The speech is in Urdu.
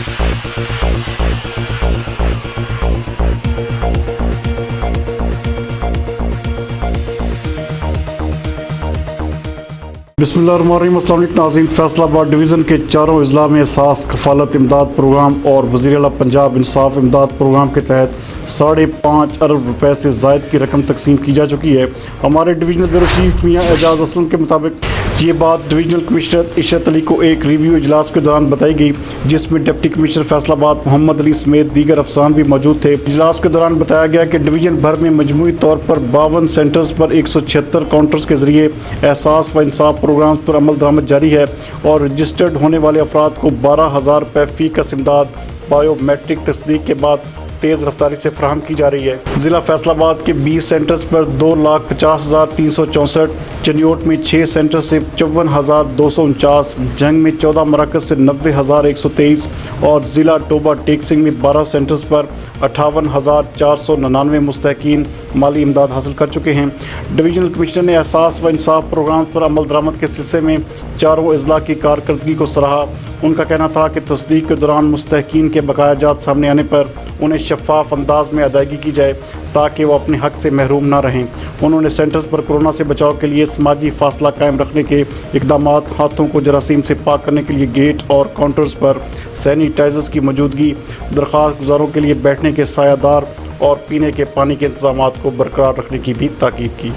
بسم اللہ الرحمن الرحیم۔ السلام علیکم ناظرین، فیصل آباد ڈویژن کے چاروں اضلاع میں احساس، کفالت، امداد پروگرام اور وزیر اعلیٰ پنجاب انصاف امداد پروگرام کے تحت 5.5 ارب روپے سے زائد کی رقم تقسیم کی جا چکی ہے۔ ہمارے ڈویژنل بیورو چیف میاں اعجاز اسلم کے مطابق یہ بات ڈویژنل کمشنر عشرت علی کو ایک ریویو اجلاس کے دوران بتائی گئی، جس میں ڈپٹی کمشنر فیصل آباد محمد علی سمیت دیگر افسران بھی موجود تھے۔ اجلاس کے دوران بتایا گیا کہ ڈویژن بھر میں مجموعی طور پر 52 سینٹرز پر 176 کاؤنٹرز کے ذریعے احساس و انصاف پروگرامز پر عمل درآمد جاری ہے اور رجسٹرڈ ہونے والے افراد کو 12,000 روپے فی کس امداد بایو میٹرک تصدیق کے بعد تیز رفتاری سے فراہم کی جا رہی ہے۔ ضلع فیصل آباد کے 20 سینٹرز پر 2,50,364، چنیوٹ میں 6 سینٹر سے 54,249، جنگ میں 14 مراکز سے 90,123 اور ضلع ٹوبہ ٹیک سنگھ میں 12 سینٹرز پر 58,499 مستحقین مالی امداد حاصل کر چکے ہیں۔ ڈویژنل کمشنر نے احساس و انصاف پروگرامز پر عمل درآمد کے سلسلے میں چاروں اضلاع کی کارکردگی کو سراہا۔ ان کا کہنا تھا کہ تصدیق کے دوران مستحقین کے بقایا جات سامنے آنے پر انہیں شفاف انداز میں ادائیگی کی جائے تاکہ وہ اپنے حق سے محروم نہ رہیں۔ انہوں نے سینٹرز پر کورونا سے بچاؤ کے لیے سماجی فاصلہ قائم رکھنے کے اقدامات، ہاتھوں کو جراثیم سے پاک کرنے کے لیے گیٹ اور کاؤنٹرز پر سینیٹائزرز کی موجودگی، درخواست گزاروں کے لیے بیٹھنے کے سایہ دار اور پینے کے پانی کے انتظامات کو برقرار رکھنے کی بھی تاکید کی۔